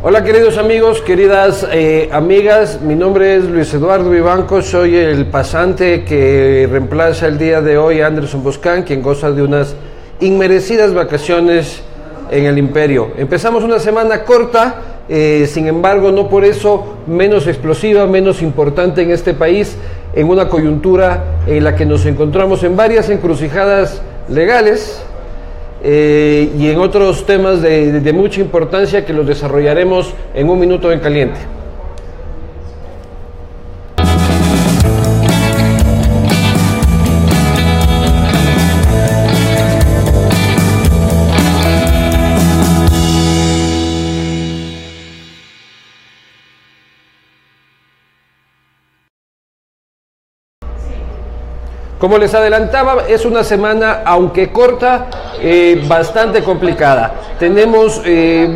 Hola queridos amigos, queridas amigas, mi nombre es Luis Eduardo Vivanco, soy el pasante que reemplaza el día de hoy a Anderson Boscan, quien goza de unas inmerecidas vacaciones en el Imperio. Empezamos una semana corta, sin embargo no por eso menos explosiva, menos importante en este país, en una coyuntura en la que nos encontramos en varias encrucijadas legales, y en otros temas de mucha importancia que los desarrollaremos en un minuto en caliente. Como les adelantaba, es una semana, aunque corta, bastante complicada. Tenemos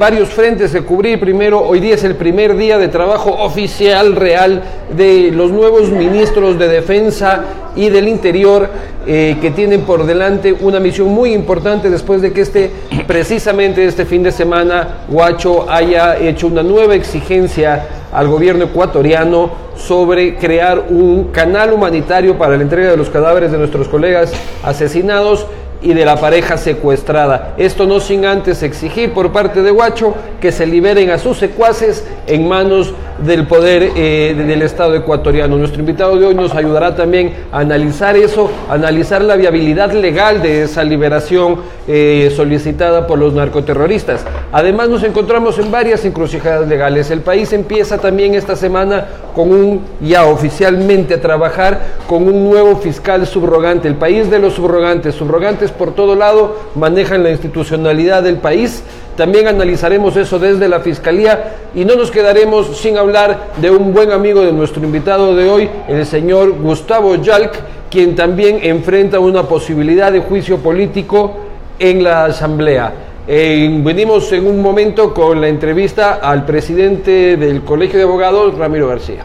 varios frentes que cubrir. Primero, hoy día es el primer día de trabajo oficial real de los nuevos ministros de Defensa y del Interior, que tienen por delante una misión muy importante después de que precisamente este fin de semana, Guacho haya hecho una nueva exigencia al gobierno ecuatoriano sobre crear un canal humanitario para la entrega de los cadáveres de nuestros colegas asesinados y de la pareja secuestrada. Esto no sin antes exigir por parte de Guacho que se liberen a sus secuaces en manos del poder del Estado ecuatoriano. Nuestro invitado de hoy nos ayudará también a analizar eso, analizar la viabilidad legal de esa liberación solicitada por los narcoterroristas. Además nos encontramos en varias encrucijadas legales. El país empieza también esta semana ya oficialmente a trabajar con un nuevo fiscal subrogante. El país de los subrogantes por todo lado manejan la institucionalidad del país. También analizaremos eso desde la Fiscalía y no nos quedaremos sin hablar de un buen amigo de nuestro invitado de hoy, el señor Gustavo Yalc, quien también enfrenta una posibilidad de juicio político en la Asamblea. Venimos en un momento con la entrevista al presidente del Colegio de Abogados, Ramiro García.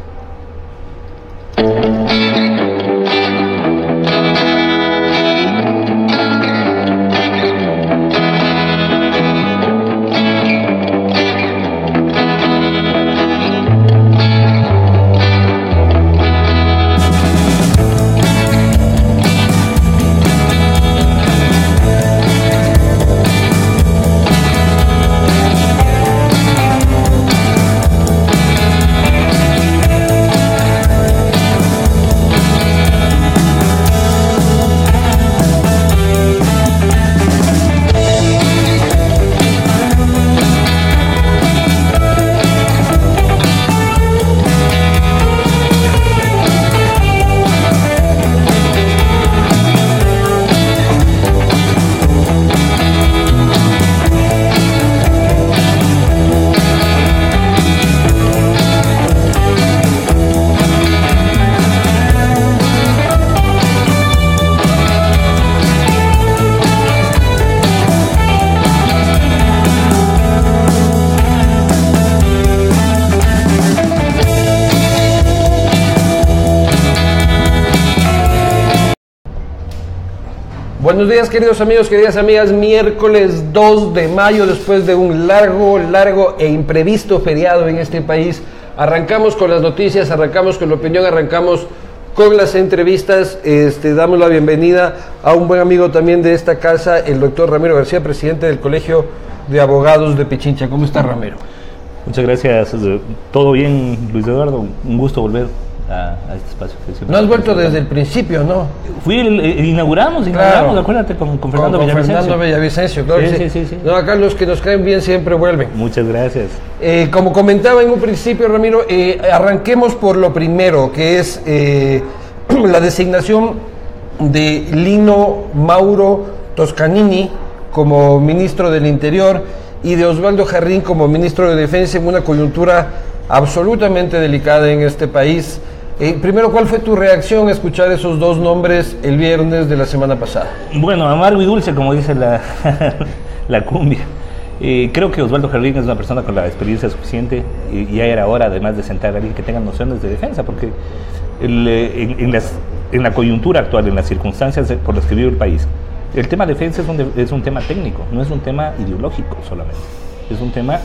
Buenos días queridos amigos, queridas amigas, miércoles 2 de mayo, después de un largo e imprevisto feriado en este país, arrancamos con las noticias, arrancamos con la opinión, arrancamos con las entrevistas. Damos la bienvenida a un buen amigo también de esta casa, el doctor Ramiro García, presidente del Colegio de Abogados de Pichincha. ¿Cómo está, Ramiro? Muchas gracias, todo bien, Luis Eduardo, un gusto volver a este espacio. No has vuelto desde el principio, ¿no? Inauguramos, claro. Acuérdate, con Fernando Villavicencio. Fernando Villavicencio, claro. Sí. No, acá los que nos caen bien siempre vuelven. Muchas gracias. Como comentaba en un principio, Ramiro, arranquemos por lo primero, que es la designación de Lino Mauro Toscanini como ministro del Interior y de Osvaldo Jarrín como ministro de Defensa en una coyuntura absolutamente delicada en este país. Primero, ¿cuál fue tu reacción a escuchar esos dos nombres el viernes de la semana pasada? Bueno, amargo y dulce, como dice la cumbia. Creo que Osvaldo Jarrín es una persona con la experiencia suficiente y ya era hora, además, de sentar a alguien que tenga nociones de defensa, porque en la coyuntura actual, en las circunstancias por las que vive el país, el tema de defensa es un tema técnico, no es un tema ideológico solamente, es un tema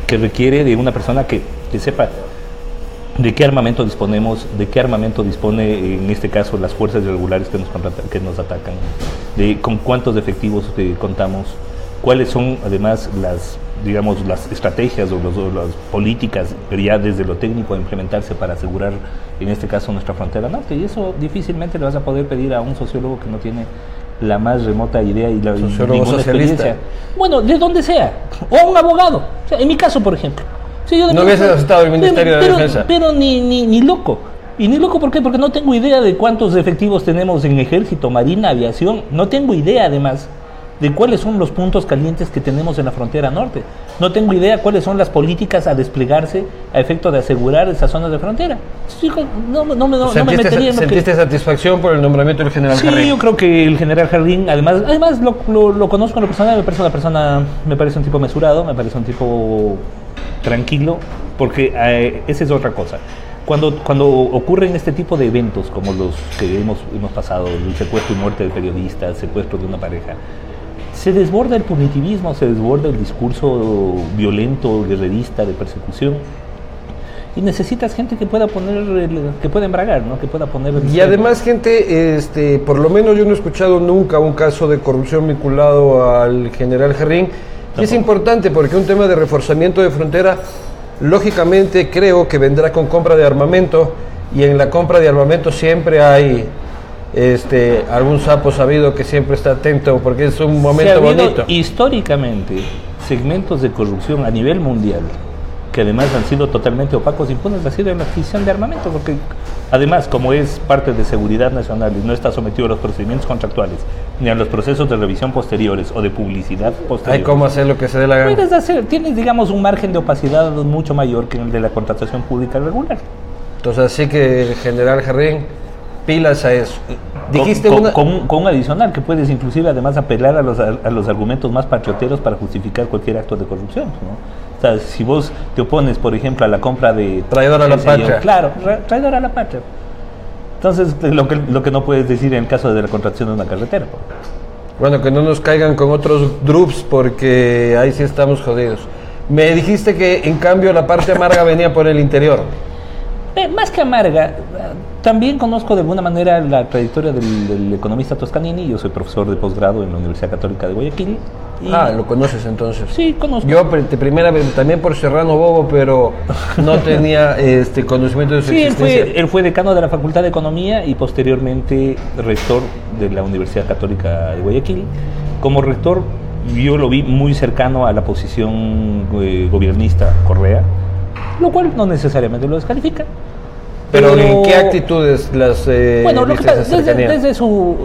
que requiere de una persona que sepa de qué armamento disponemos, de qué armamento dispone en este caso las fuerzas irregulares que nos atacan, de con cuántos efectivos contamos, cuáles son además las estrategias o las políticas, pero ya desde lo técnico a implementarse para asegurar en este caso nuestra frontera norte, y eso difícilmente le vas a poder pedir a un sociólogo que no tiene la más remota idea y ninguna experiencia. Bueno, de donde sea, o a un abogado, o sea, en mi caso por ejemplo. Sí, no hubiese estado el Ministerio de Defensa. Pero ni loco. ¿Y ni loco por qué? Porque no tengo idea de cuántos efectivos tenemos en ejército, marina, aviación. No tengo idea, además, de cuáles son los puntos calientes que tenemos en la frontera norte. No tengo idea cuáles son las políticas a desplegarse a efecto de asegurar esas zonas de frontera. No me metería en lo ¿Sentiste satisfacción por el nombramiento del general Jarrín? Sí, yo creo que el general Jarrín, además lo conozco en lo personal, me parece un tipo mesurado, me parece un tipo tranquilo, porque esa es otra cosa. Cuando ocurren este tipo de eventos como los que hemos pasado, el secuestro y muerte de periodistas, el secuestro de una pareja, se desborda el punitivismo, se desborda el discurso violento, guerrerista, de persecución, y necesitas gente que pueda embragar, ¿no? Que pueda poner y además gente, por lo menos yo no he escuchado nunca un caso de corrupción vinculado al general Jarrín. Y es importante porque un tema de reforzamiento de frontera, lógicamente creo que vendrá con compra de armamento, y en la compra de armamento siempre hay algún sapo sabido que siempre está atento, porque es un momento bonito. Históricamente, segmentos de corrupción a nivel mundial, que además han sido totalmente opacos, impunes, ha sido en la adquisición de armamento, porque además, como es parte de seguridad nacional y no está sometido a los procedimientos contractuales, ni a los procesos de revisión posteriores o de publicidad posterior. Hay cómo hacer lo que se dé la gana. Tienes, digamos, un margen de opacidad mucho mayor que el de la contratación pública regular. Entonces, así que el general Jarrín, pilas a eso. Dijiste con un adicional, que puedes inclusive además apelar a los argumentos más patrioteros para justificar cualquier acto de corrupción, ¿no? O sea, si vos te opones, por ejemplo, a la compra de... Traidor a la patria. Claro, traidor a la patria. Entonces, lo que no puedes decir en el caso de la contratación de una carretera. Bueno, que no nos caigan con otros drups, porque ahí sí estamos jodidos. Me dijiste que, en cambio, la parte amarga venía por el interior. Más que amarga, también conozco de alguna manera la trayectoria del economista Toscanini. Yo soy profesor de posgrado en la Universidad Católica de Guayaquil. ¿Lo conoces entonces? Sí, conozco. Yo primera vez, también por Serrano Bobo, pero no tenía conocimiento de su existencia. Él fue decano de la Facultad de Economía y posteriormente rector de la Universidad Católica de Guayaquil. Como rector, yo lo vi muy cercano a la posición gobiernista Correa, lo cual no necesariamente lo descalifica. Pero ¿en qué actitudes las bueno, lo que pasa,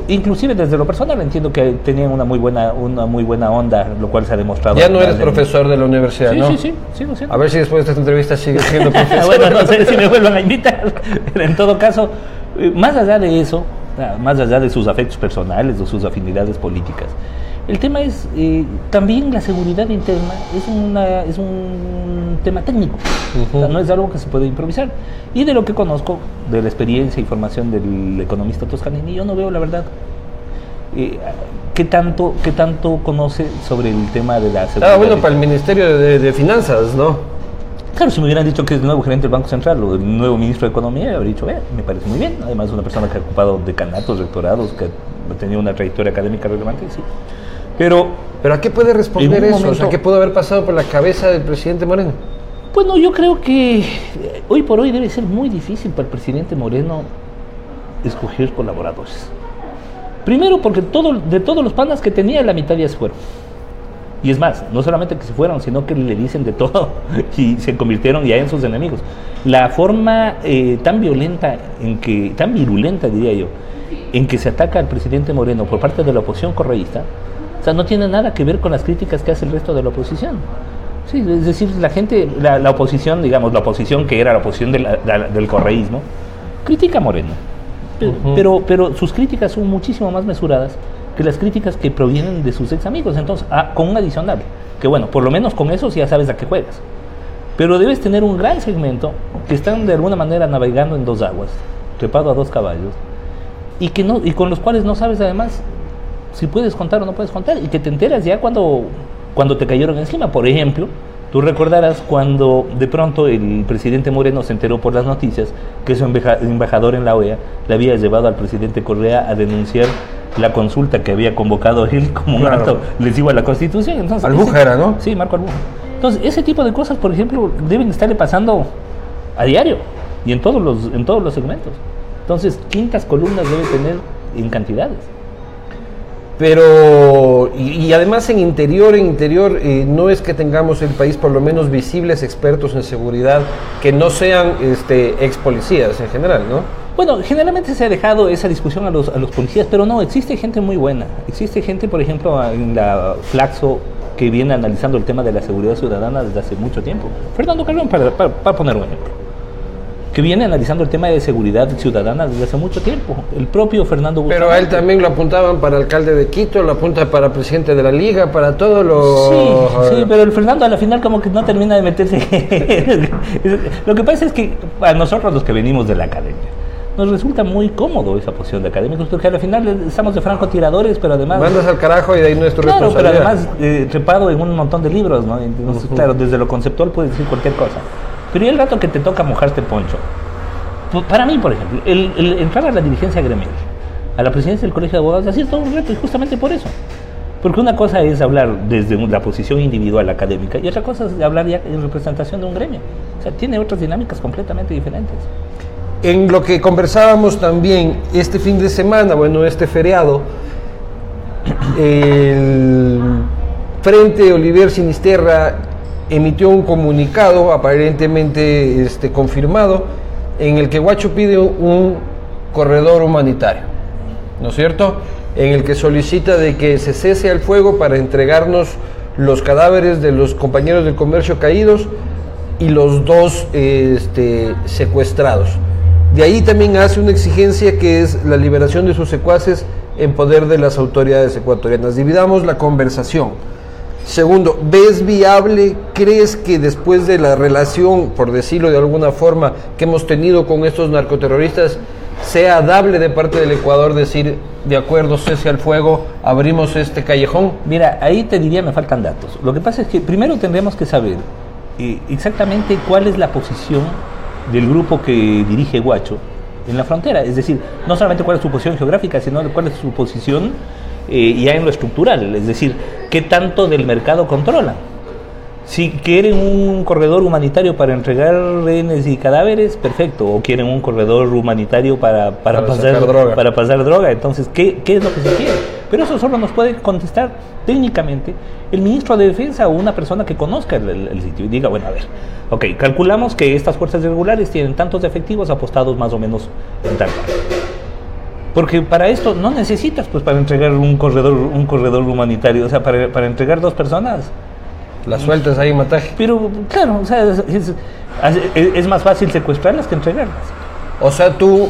inclusive desde lo personal entiendo que tenían una muy buena onda, lo cual se ha demostrado. Ya no eres profesor de la universidad, sí, ¿no? Sí, sigo siendo. A ver si después de esta entrevista sigues siendo profesor. Bueno, no sé si me vuelvan a invitar. Pero en todo caso, más allá de eso, más allá de sus afectos personales o sus afinidades políticas, el tema es también la seguridad interna es un tema técnico. O sea, no es algo que se puede improvisar. Y de lo que conozco, de la experiencia y formación del economista Toscanini, yo no veo, la verdad, qué tanto conoce sobre el tema de la seguridad. Bueno, para el Ministerio de Finanzas, ¿no? Claro, si me hubieran dicho que es el nuevo gerente del Banco Central o el nuevo ministro de Economía, habría dicho, me parece muy bien. Además, una persona que ha ocupado decanatos, rectorados, que ha tenido una trayectoria académica relevante, sí. Pero ¿a qué puede responder eso? O sea, ¿qué pudo haber pasado por la cabeza del presidente Moreno? Bueno, yo creo que hoy por hoy debe ser muy difícil para el presidente Moreno escoger colaboradores. Primero porque de todos los panas que tenía, la mitad ya se fueron. Y es más, no solamente que se fueron, sino que le dicen de todo y se convirtieron ya en sus enemigos. La forma tan violenta, tan virulenta diría yo, en que se ataca al presidente Moreno por parte de la oposición correísta, o sea, no tiene nada que ver con las críticas que hace el resto de la oposición. Sí, es decir, la oposición, digamos, la oposición que era la oposición del correísmo, critica a Moreno. Pero sus críticas son muchísimo más mesuradas que las críticas que provienen de sus ex amigos. Entonces, con un adicional, que bueno, por lo menos con eso ya sabes a qué juegas. Pero debes tener un gran segmento que están de alguna manera navegando en dos aguas, trepado a dos caballos, y con los cuales no sabes además si puedes contar o no puedes contar, y que te enteras ya cuando te cayeron encima. Por ejemplo, Tú recordarás cuando de pronto el presidente Moreno se enteró por las noticias que su embajador en la OEA le había llevado al presidente Correa a denunciar la consulta que había convocado él como un acto lesivo a la Constitución. Entonces, Albuja era, ¿no? Sí, Marco Albuja. Entonces, ese tipo de cosas, por ejemplo, deben estarle pasando a diario y en todos los segmentos. Entonces, quintas columnas debe tener en cantidades. Pero, y además en interior, no es que tengamos el país por lo menos visibles expertos en seguridad que no sean ex policías en general, ¿no? Bueno, generalmente se ha dejado esa discusión a los policías, pero no, existe gente muy buena. Existe gente, por ejemplo, en la Flaxo, que viene analizando el tema de la seguridad ciudadana desde hace mucho tiempo. Fernando Carrión, para poner un ejemplo, que viene analizando el tema de seguridad ciudadana desde hace mucho tiempo. El propio Fernando Bustamante. Pero a él también lo apuntaban para alcalde de Quito, lo apunta para presidente de la Liga, para todo lo... Sí, pero el Fernando a la final como que no termina de meterse. Lo que pasa es que a nosotros los que venimos de la academia, nos resulta muy cómodo esa posición de académicos, porque a la final estamos de francotiradores, pero además... Mandas al carajo y de ahí no es tu responsabilidad. Pero además trepado en un montón de libros, ¿no? Entonces, claro, desde lo conceptual puedes decir cualquier cosa. Pero el rato que te toca mojarte poncho, para mí, por ejemplo, el entrar a la dirigencia gremial, a la presidencia del Colegio de Abogados, así es todo un reto, y justamente por eso. Porque una cosa es hablar desde la posición individual académica y otra cosa es hablar ya en representación de un gremio. O sea, tiene otras dinámicas completamente diferentes. En lo que conversábamos también este fin de semana, este feriado, el Frente Oliver Sinisterra emitió un comunicado aparentemente confirmado en el que Guacho pide un corredor humanitario, ¿no es cierto? En el que solicita de que se cese el fuego para entregarnos los cadáveres de los compañeros del comercio caídos y los dos secuestrados. De ahí también hace una exigencia que es la liberación de sus secuaces en poder de las autoridades ecuatorianas. Dividamos la conversación. Segundo, ¿ves viable, crees que después de la relación, por decirlo de alguna forma, que hemos tenido con estos narcoterroristas, sea dable de parte del Ecuador decir, de acuerdo, cese al fuego, abrimos este callejón? Mira, ahí te diría, me faltan datos. Lo que pasa es que primero tendremos que saber exactamente cuál es la posición del grupo que dirige Guacho en la frontera. Es decir, no solamente cuál es su posición geográfica, sino cuál es su posición ya en lo estructural. Es decir, qué tanto del mercado controlan. Si quieren un corredor humanitario para entregar rehenes y cadáveres, perfecto. O quieren un corredor humanitario para pasar droga. Entonces, ¿qué es lo que se quiere? Pero eso solo nos puede contestar técnicamente el ministro de Defensa o una persona que conozca el sitio y diga, bueno, a ver, ok, calculamos que estas fuerzas irregulares tienen tantos efectivos apostados más o menos en tal parte. Porque para esto no necesitas, pues, para entregar un corredor humanitario, o sea, para entregar 2 personas. Las sueltas ahí en Mataje. Pero, claro, o sea, es más fácil secuestrarlas que entregarlas. O sea, tú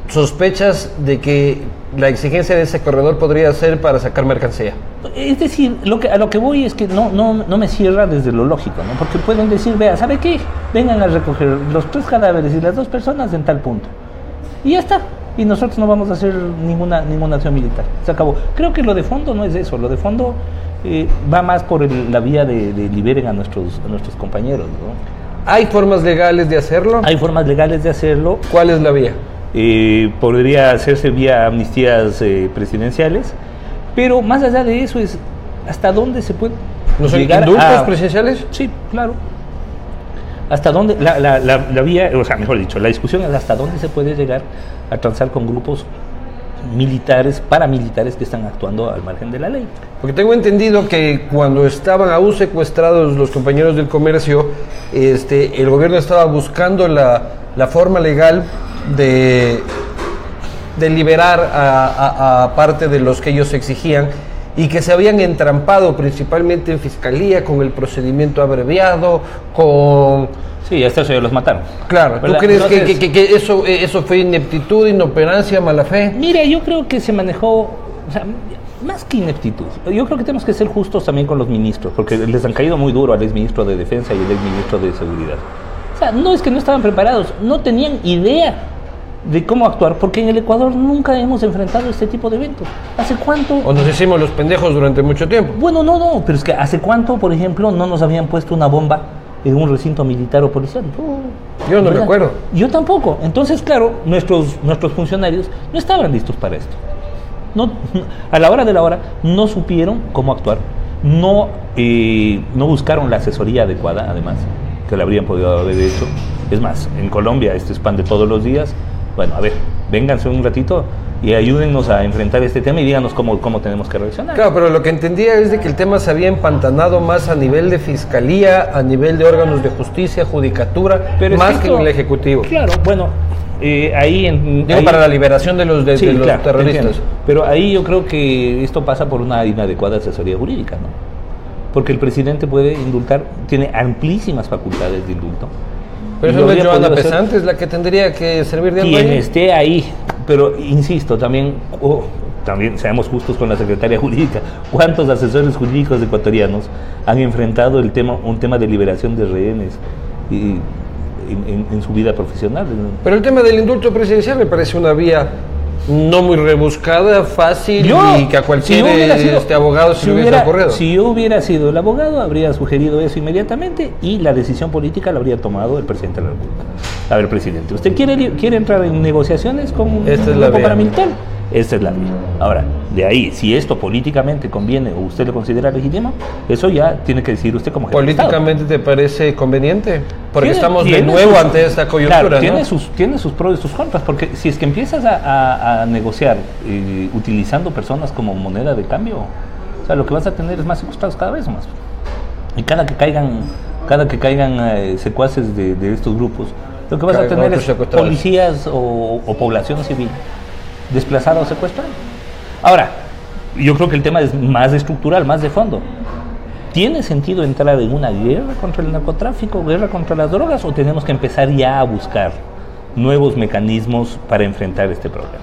sospechas de que la exigencia de ese corredor podría ser para sacar mercancía. Es decir, a lo que voy es que no me cierra desde lo lógico, ¿no? Porque pueden decir, vea, ¿sabe qué? Vengan a recoger los 3 cadáveres y las 2 personas en tal punto. Y ya está. Y nosotros no vamos a hacer ninguna acción militar. Se acabó. Creo que lo de fondo no es eso. Lo de fondo va más por la vía de liberen a nuestros compañeros, ¿no? ¿Hay formas legales de hacerlo? Hay formas legales de hacerlo. ¿Cuál es la vía? Podría hacerse vía amnistías presidenciales, pero más allá de eso es hasta dónde se puede llegar a... ¿Indultos presidenciales? Sí, claro. Hasta dónde, la vía, o sea, mejor dicho, la discusión es hasta dónde se puede llegar a transar con grupos militares, paramilitares que están actuando al margen de la ley. Porque tengo entendido que cuando estaban aún secuestrados los compañeros del comercio, el gobierno estaba buscando la forma legal de liberar a parte de los que ellos exigían y que se habían entrampado principalmente en fiscalía con el procedimiento abreviado, con... Sí, hasta eso ya los mataron. Claro, ¿tú crees que eso fue ineptitud, inoperancia, mala fe? Mira, yo creo que se manejó, o sea, más que ineptitud, yo creo que tenemos que ser justos también con los ministros, porque les han caído muy duro al exministro de Defensa y al exministro de Seguridad. O sea, no es que no estaban preparados, no tenían idea de cómo actuar, porque en el Ecuador nunca hemos enfrentado este tipo de eventos. ¿Hace cuánto? O nos hicimos los pendejos durante mucho tiempo. Bueno, no, pero es que ¿hace cuánto, por ejemplo, no nos habían puesto una bomba en un recinto militar o policial? Yo no recuerdo. Yo tampoco. Entonces, claro, nuestros funcionarios no estaban listos para esto. No, a la hora de la hora no supieron cómo actuar, no buscaron la asesoría adecuada, además, que le habrían podido haber hecho. Es más, en Colombia esto es pan de todos los días. Bueno, a ver, vénganse un ratito y ayúdennos a enfrentar este tema y díganos cómo tenemos que reaccionar. Claro, pero lo que entendía es de que el tema se había empantanado más a nivel de fiscalía, a nivel de órganos de justicia, judicatura, pero más que en el Ejecutivo. Claro, bueno, ahí... para la liberación de los terroristas. Entiendo. Pero ahí yo creo que esto pasa por una inadecuada asesoría jurídica, ¿no? Porque el presidente puede indultar, tiene amplísimas facultades de indulto. Pero eso no es Joana Pesante, es la que tendría que servir de algo. Quien esté ahí, pero insisto, también seamos justos con la secretaria jurídica. ¿Cuántos asesores jurídicos ecuatorianos han enfrentado un tema de liberación de rehenes en su vida profesional? Pero el tema del indulto presidencial me parece una vía no muy rebuscada, fácil y que a cualquier abogado se le hubiera ocurrido. Si yo hubiera sido el abogado, habría sugerido eso inmediatamente y la decisión política la habría tomado el presidente de la República. A ver, presidente, ¿usted quiere entrar en negociaciones con un grupo paramilitar? Esta es la vía. Ahora, de ahí, si esto políticamente conviene o usted lo considera legítimo, eso ya tiene que decir usted como jefe de Estado. ¿Políticamente te parece conveniente? Porque estamos de nuevo ante esta coyuntura, claro, ¿no? Tiene sus pros y sus contras, porque si es que empiezas a negociar utilizando personas como moneda de cambio, o sea, lo que vas a tener es más secuestrados cada vez más. Y cada que caigan secuaces de estos grupos, lo que vas a tener es policías o población civil desplazada o secuestrada. Ahora, yo creo que el tema es más estructural, más de fondo. ¿Tiene sentido entrar en una guerra contra el narcotráfico, guerra contra las drogas, o tenemos que empezar ya a buscar nuevos mecanismos para enfrentar este problema?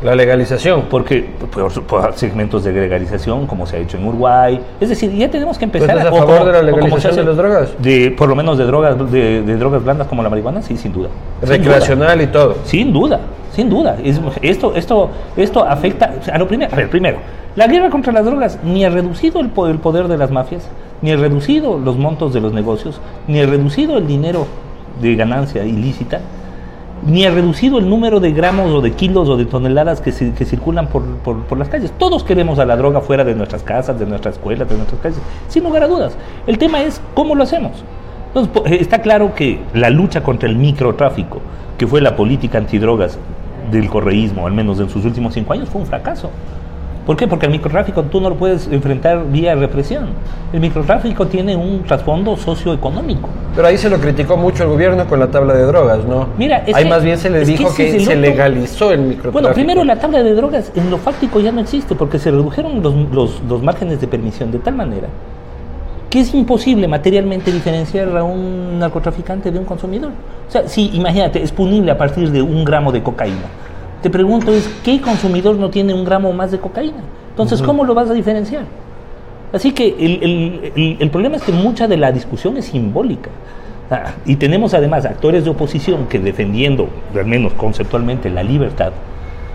La legalización. Porque por segmentos de legalización, como se ha hecho en Uruguay. Es decir, ya tenemos que empezar ¿Estás a favor de la legalización de las drogas? Por lo menos de drogas blandas como la marihuana, sí, sin duda. Recreacional y todo. Sin duda. Esto afecta a lo primero. A ver, primero, la guerra contra las drogas ni ha reducido el poder de las mafias, ni ha reducido los montos de los negocios, ni ha reducido el dinero de ganancia ilícita, ni ha reducido el número de gramos o de kilos o de toneladas que circulan por las calles. Todos queremos a la droga fuera de nuestras casas, de nuestras escuelas, de nuestras calles, sin lugar a dudas. El tema es cómo lo hacemos. Entonces, está claro que la lucha contra el microtráfico, que fue la política antidrogas del correísmo, al menos en sus últimos 5 años, fue un fracaso. ¿Por qué? Porque el microtráfico tú no lo puedes enfrentar vía represión. El microtráfico tiene un trasfondo socioeconómico. Pero ahí se lo criticó mucho el gobierno con la tabla de drogas, ¿no? Mira, ahí más bien se le dijo que se legalizó el microtráfico. Bueno, primero la tabla de drogas en lo fáctico ya no existe porque se redujeron los márgenes de permisión de tal manera que es imposible materialmente diferenciar a un narcotraficante de un consumidor. O sea, si imagínate, es punible a partir de 1 gramo de cocaína. Te pregunto ¿qué consumidor no tiene 1 gramo más de cocaína? Entonces, ¿cómo lo vas a diferenciar? Así que el problema es que mucha de la discusión es simbólica. Y tenemos además actores de oposición que defendiendo, al menos conceptualmente, la libertad,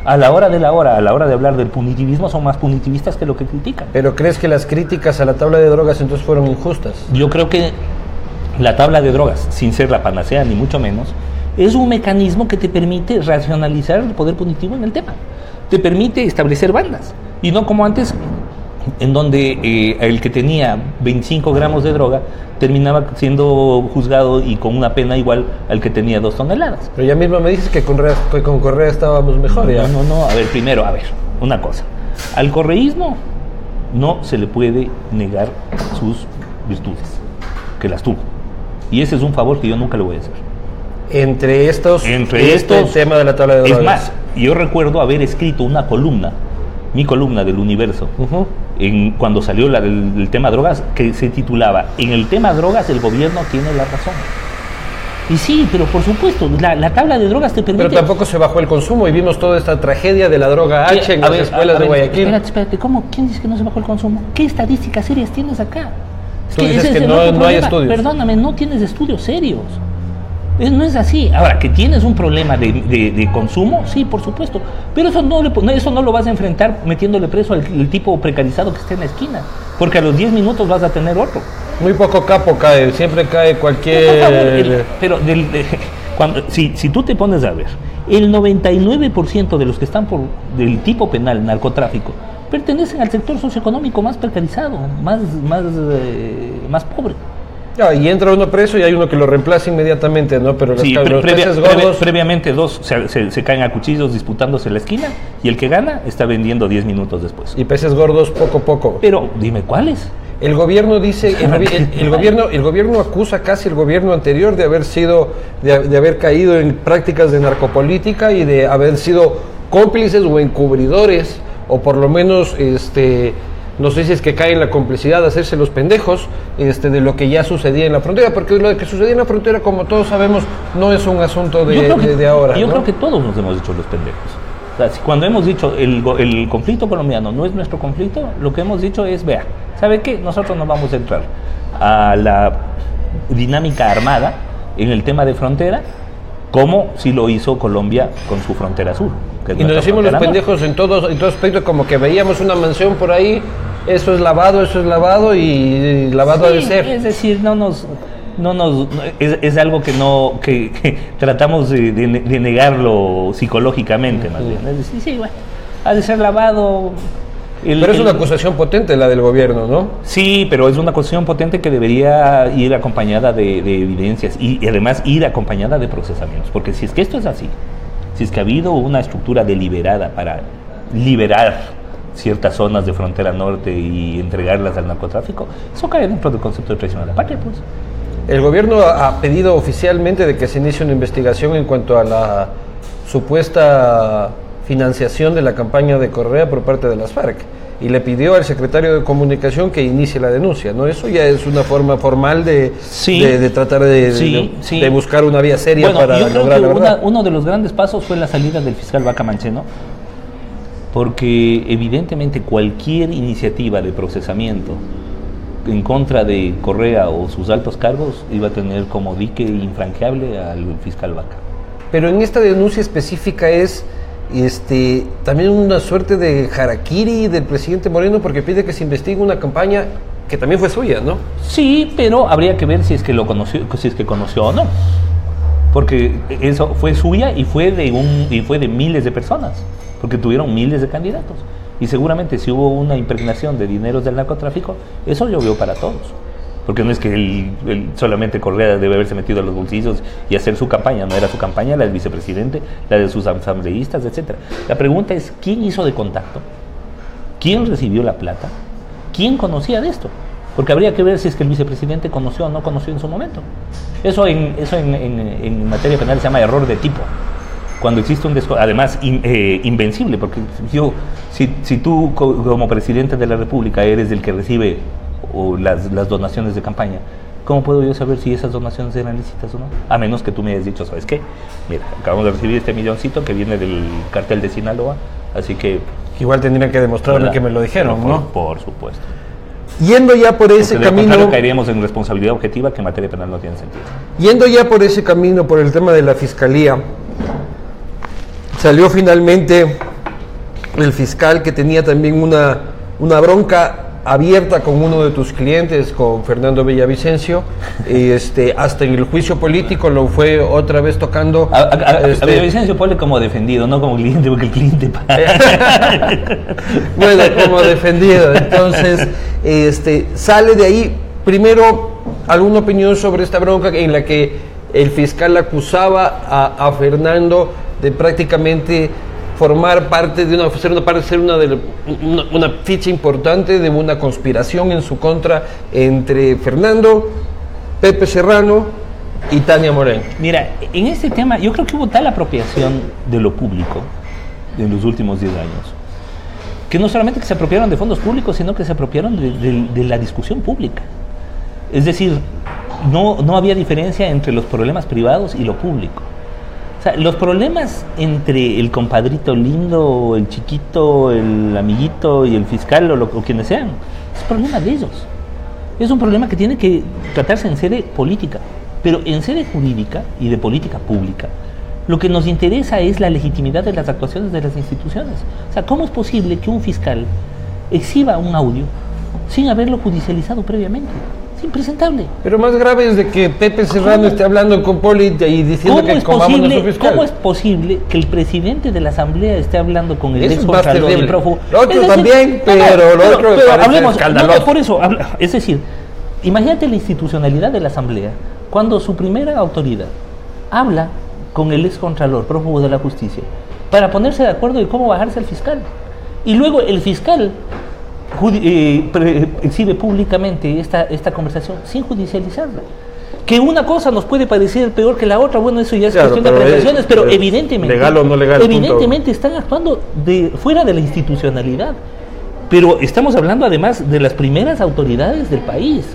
a la hora de hablar del punitivismo son más punitivistas que lo que critican. ¿Pero crees que las críticas a la tabla de drogas entonces fueron injustas? Yo creo que la tabla de drogas, sin ser la panacea ni mucho menos, es un mecanismo que te permite racionalizar el poder punitivo en el tema. Te permite establecer bandas. Y no como antes, en donde el que tenía 25 gramos de droga terminaba siendo juzgado y con una pena igual al que tenía 2 toneladas. Pero ya mismo me dices que con Correa estábamos mejor. No. A ver, primero, una cosa. Al correísmo no se le puede negar sus virtudes, que las tuvo. Y ese es un favor que yo nunca le voy a hacer. Entre estos el tema de la tabla de drogas. Es más, yo recuerdo haber escrito una columna, mi columna del Universo, cuando salió el tema drogas, que se titulaba "En el tema drogas el gobierno tiene la razón". Y sí, pero por supuesto, la tabla de drogas te permite... Pero tampoco se bajó el consumo y vimos toda esta tragedia de la droga H en las escuelas de Guayaquil. Espérate, ¿cómo? ¿Quién dice que no se bajó el consumo? ¿Qué estadísticas serias tienes acá? Tú dices que no hay estudios. Perdóname, no tienes estudios serios. No es así. Ahora, que tienes un problema de consumo, sí, por supuesto. Pero eso no lo vas a enfrentar metiéndole preso al tipo precarizado que esté en la esquina. Porque a los 10 minutos vas a tener otro. Muy poco capo cae, siempre cae cualquier... Si tú te pones a ver, el 99% de los que están del tipo penal, narcotráfico, pertenecen al sector socioeconómico más precarizado, más pobre. Y entra uno preso y hay uno que lo reemplaza inmediatamente, ¿no? Pero los peces gordos... Previamente dos se caen a cuchillos disputándose la esquina y el que gana está vendiendo 10 minutos después. Y peces gordos poco a poco. Pero dime, ¿cuáles? El gobierno dice, el gobierno acusa casi el gobierno anterior de haber caído en prácticas de narcopolítica y de haber sido cómplices o encubridores, o por lo menos no sé si es que cae en la complicidad de hacerse los pendejos de lo que ya sucedía en la frontera, porque lo que sucedía en la frontera, como todos sabemos, no es un asunto de ahora. Yo ¿no? creo que todos nos hemos hecho los pendejos. O sea, cuando hemos dicho el conflicto colombiano no es nuestro conflicto, lo que hemos dicho es, vea, ¿sabe qué? Nosotros no vamos a entrar a la dinámica armada en el tema de frontera, como si lo hizo Colombia con su frontera sur. Y nos decimos los pendejos en todo aspecto, como que veíamos una mansión por ahí, eso es lavado y lavado ha de ser. Es decir, es algo que tratamos de negarlo psicológicamente, más bien. Es decir, sí, bueno, ha de ser lavado. Pero es una acusación potente la del gobierno, ¿no? Sí, pero es una acusación potente que debería ir acompañada de evidencias y además ir acompañada de procesamientos, porque si es que esto es así, si es que ha habido una estructura deliberada para liberar ciertas zonas de frontera norte y entregarlas al narcotráfico, eso cae dentro del concepto de traición a la patria, pues. El gobierno ha pedido oficialmente de que se inicie una investigación en cuanto a la supuesta financiación de la campaña de Correa por parte de las FARC, y le pidió al secretario de Comunicación que inicie la denuncia, ¿no? Eso ya es una forma formal de tratar de buscar una vía seria para lograr la verdad. Uno de los grandes pasos fue la salida del fiscal Vaca Mancheno, porque evidentemente cualquier iniciativa de procesamiento en contra de Correa o sus altos cargos iba a tener como dique infranqueable al fiscal Vaca. Pero en esta denuncia específica es también una suerte de harakiri del presidente Moreno, porque pide que se investigue una campaña que también fue suya, ¿no? Sí, pero habría que ver si es que conoció o no, porque eso fue suya y fue de miles de personas, porque tuvieron miles de candidatos, y seguramente si hubo una impregnación de dineros del narcotráfico, eso llovió para todos. Porque no es que solamente Correa debe haberse metido a los bolsillos y hacer su campaña, no era su campaña, la del vicepresidente, la de sus asambleístas, etc. La pregunta es, ¿quién hizo de contacto? ¿Quién recibió la plata? ¿Quién conocía de esto? Porque habría que ver si es que el vicepresidente conoció o no conoció en su momento. Eso en materia penal se llama error de tipo. Cuando existe además invencible, porque si tú como presidente de la República eres el que recibe o las donaciones de campaña, ¿cómo puedo yo saber si esas donaciones eran lícitas o no? A menos que tú me hayas dicho, ¿sabes qué? Mira, acabamos de recibir este milloncito que viene del cartel de Sinaloa, así que... Igual tendrían que demostrarme que me lo dijeron, ¿no? Por supuesto. Yendo ya por ese camino... caeríamos en responsabilidad objetiva, que en materia penal no tiene sentido. Yendo ya por ese camino, por el tema de la fiscalía, salió finalmente el fiscal que tenía también una bronca abierta con uno de tus clientes, con Fernando Villavicencio, hasta en el juicio político lo fue otra vez tocando. A Villavicencio ponle como defendido, no como cliente, porque el cliente paga. Bueno, como defendido. Entonces, sale de ahí. Primero, ¿alguna opinión sobre esta bronca en la que el fiscal acusaba a Fernando de prácticamente formar parte de una ficha importante de una conspiración en su contra entre Fernando, Pepe Serrano y Tania Moreno? Mira, en este tema yo creo que hubo tal apropiación de lo público en los últimos 10 años, que no solamente que se apropiaron de fondos públicos, sino que se apropiaron de la discusión pública. Es decir, no había diferencia entre los problemas privados y lo público. O sea, los problemas entre el compadrito lindo, el chiquito, el amiguito y el fiscal o quienes sean, es problema de ellos. Es un problema que tiene que tratarse en sede política. Pero en sede jurídica y de política pública, lo que nos interesa es la legitimidad de las actuaciones de las instituciones. O sea, ¿cómo es posible que un fiscal exhiba un audio sin haberlo judicializado previamente? Es impresentable. Pero más grave es de que Pepe Serrano esté hablando con Poli y diciendo que comamos nuestro fiscal. ¿Cómo es posible que el presidente de la Asamblea esté hablando con el ex contralor y prófugo? Lo otro también, pero lo otro pero hablemos, escandaloso. No, por eso, es decir, imagínate la institucionalidad de la Asamblea cuando su primera autoridad habla con el ex contralor prófugo de la justicia para ponerse de acuerdo de cómo bajarse al fiscal. Y luego el fiscal exhibe públicamente esta conversación sin judicializarla. Que una cosa nos puede parecer peor que la otra, bueno, eso ya es cuestión de apreciaciones, pero evidentemente, legal o no legal, evidentemente están actuando fuera de la institucionalidad. Pero estamos hablando además de las primeras autoridades del país.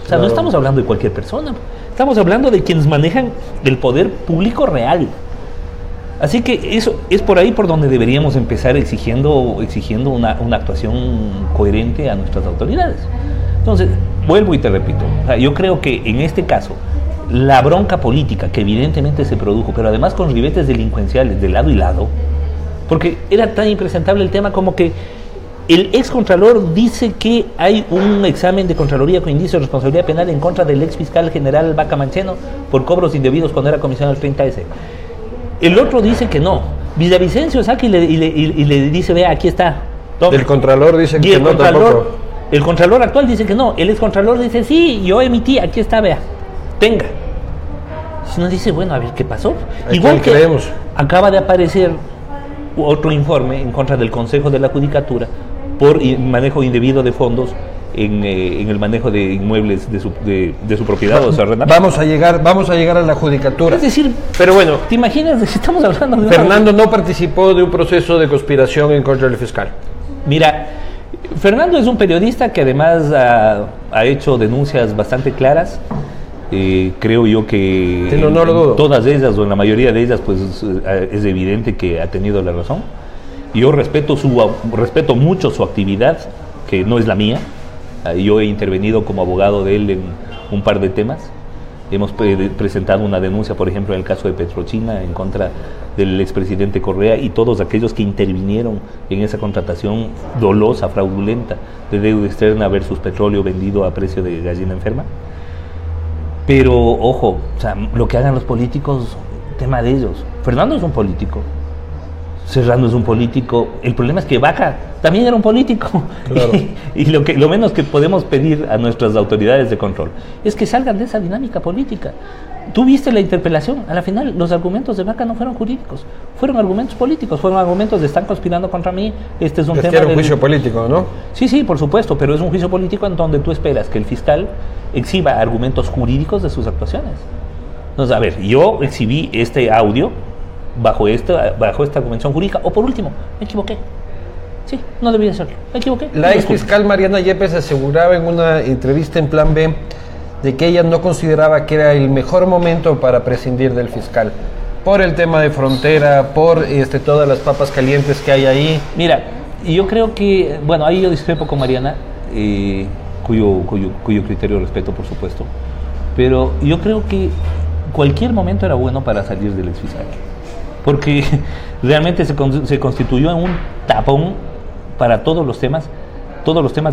O sea, no estamos hablando de cualquier persona, estamos hablando de quienes manejan el poder público real. Así que eso es por ahí por donde deberíamos empezar exigiendo una actuación coherente a nuestras autoridades. Entonces, vuelvo y te repito, o sea, yo creo que en este caso, la bronca política que evidentemente se produjo, pero además con ribetes delincuenciales de lado y lado, porque era tan impresentable el tema como que el ex contralor dice que hay un examen de Contraloría con indicio de responsabilidad penal en contra del ex fiscal general Vaca Mancheno por cobros indebidos cuando era comisionado del 30S. El otro dice que no. Villavicencio saca y le dice, vea, aquí está. Toma. El contralor dice que no tampoco. El contralor actual dice que no. El ex contralor dice, sí, yo emití, aquí está, vea, tenga. Si no dice, bueno, a ver qué pasó. Igual que creemos. Acaba de aparecer otro informe en contra del Consejo de la Judicatura por manejo indebido de fondos en el manejo de inmuebles de su propiedad. O sea, vamos a llegar a la judicatura. Es decir, pero bueno, ¿te imaginas? Estamos hablando de Fernando no participó de un proceso de conspiración en contra del fiscal. Mira, Fernando es un periodista que además ha hecho denuncias bastante claras. Creo yo que en todas ellas o en la mayoría de ellas pues es evidente que ha tenido la razón. Yo respeto mucho su actividad, que no es la mía. Yo he intervenido como abogado de él en un par de temas. Hemos presentado una denuncia, por ejemplo, en el caso de Petrochina en contra del expresidente Correa y todos aquellos que intervinieron en esa contratación dolosa, fraudulenta de deuda externa versus petróleo vendido a precio de gallina enferma. Pero, ojo, o sea, lo que hagan los políticos, tema de ellos. Fernando es un político, Serrano es un político. El problema es que Vaca también era un político. Claro. Y lo menos que podemos pedir a nuestras autoridades de control es que salgan de esa dinámica política. Tú viste la interpelación, a la final los argumentos de Vaca no fueron jurídicos, fueron argumentos políticos, fueron argumentos de están conspirando contra mí. Este es un tema era un juicio político, ¿no? Sí, por supuesto, pero es un juicio político en donde tú esperas que el fiscal exhiba argumentos jurídicos de sus actuaciones. Entonces, a ver, yo exhibí este audio bajo esta convención jurídica, o por último, me equivoqué. Sí, no debía hacerlo, me equivoqué. La ex fiscal Mariana Yepes aseguraba en una entrevista en Plan B de que ella no consideraba que era el mejor momento para prescindir del fiscal, por el tema de frontera, por todas las papas calientes que hay ahí. Mira, yo creo que, bueno, ahí yo discrepo con Mariana, cuyo criterio respeto, por supuesto, pero yo creo que cualquier momento era bueno para salir del ex fiscal, porque realmente se constituyó en un tapón para todos los temas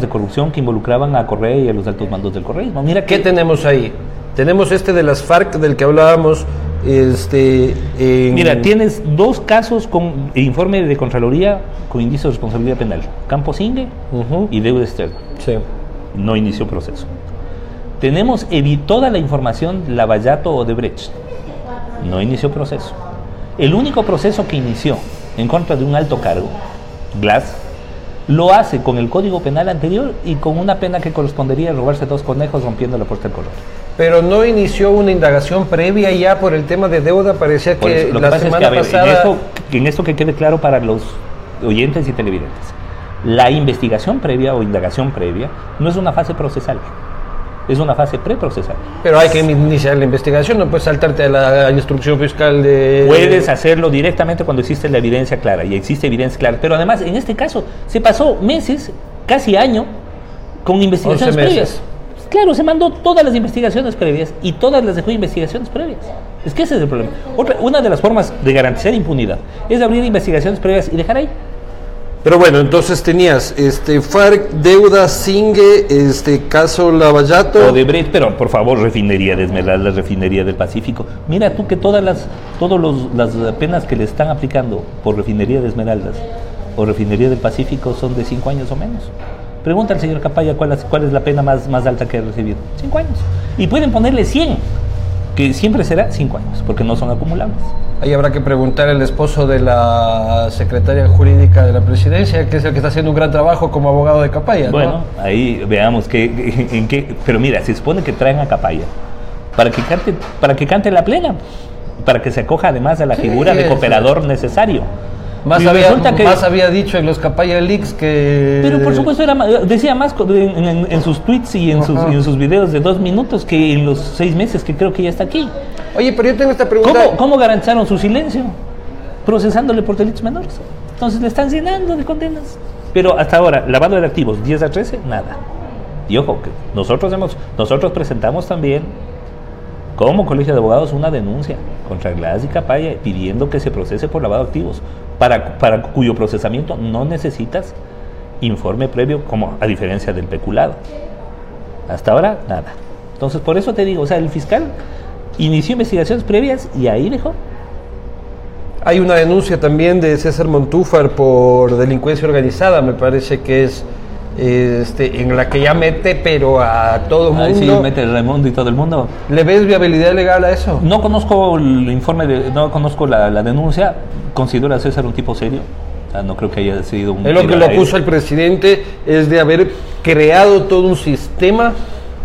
de corrupción que involucraban a Correa y a los altos mandos del correísmo. Mira ¿qué tenemos ahí? Tenemos de las FARC del que hablábamos. Mira, tienes dos casos con informe de Contraloría con indicio de responsabilidad penal: Campos Inge y deuda externa. Sí. No inició proceso. Tenemos toda la información Lavallato o Odebrecht. No inició proceso. El único proceso que inició en contra de un alto cargo, Glass, lo hace con el Código Penal anterior y con una pena que correspondería a robarse 2 conejos rompiendo la puerta del color. Pero no inició una indagación previa ya por el tema de deuda. Parecía que eso, la semana pasada... En esto que quede claro para los oyentes y televidentes, la investigación previa o indagación previa no es una fase procesal, es una fase preprocesal. Pero hay que iniciar la investigación, no puedes saltarte a la instrucción fiscal de... Puedes hacerlo directamente cuando existe la evidencia clara, y existe evidencia clara. Pero además, en este caso, se pasó meses, casi año, con investigaciones previas. Claro, se mandó todas las investigaciones previas y todas las dejó investigaciones previas. Es que ese es el problema. Una de las formas de garantizar impunidad es abrir investigaciones previas y dejar ahí. Pero bueno, entonces tenías FARC, deuda, Singue, caso Lavallato. Odebrecht, pero por favor, refinería de Esmeraldas, refinería del Pacífico. Mira tú que todas las penas que le están aplicando por refinería de Esmeraldas o refinería del Pacífico son de 5 años o menos. Pregunta al señor Capaya cuál es la pena más alta que ha recibido. 5 años. Y pueden ponerle 100, que siempre será 5 años, porque no son acumulables. Ahí habrá que preguntar al esposo de la secretaria jurídica de la presidencia, que es el que está haciendo un gran trabajo como abogado de Capaya, ¿no? Bueno, ahí veamos en qué. Pero mira, se supone que traen a Capaya para que cante la plena, para que se acoja además a la figura de cooperador necesario. Más había dicho en los Capaya Leaks que... Pero por supuesto decía más en sus tweets y en sus videos de 2 minutos que en los 6 meses que creo que ya está aquí. Oye, pero yo tengo esta pregunta... ¿Cómo garantizaron su silencio? Procesándole por delitos menores. Entonces le están llenando de condenas. Pero hasta ahora, lavado de activos, 10 a 13, nada. Y ojo, que nosotros presentamos también, como Colegio de Abogados, una denuncia contra Glass y Capaya pidiendo que se procese por lavado de activos, para cuyo procesamiento no necesitas informe previo, como a diferencia del peculado. Hasta ahora, nada. Entonces, por eso te digo, o sea, el fiscal inició investigaciones previas y ahí dejó. Hay una denuncia también de César Montúfar por delincuencia organizada, me parece que es en la que ya mete pero a todo el mundo. Sí, mete el Raimundo y todo el mundo. ¿Le ves viabilidad legal a eso? No conozco el informe, no conozco la denuncia. Considero a César un tipo serio. O sea, no creo que haya sido un... Es lo que lo acusa el presidente, es de haber creado todo un sistema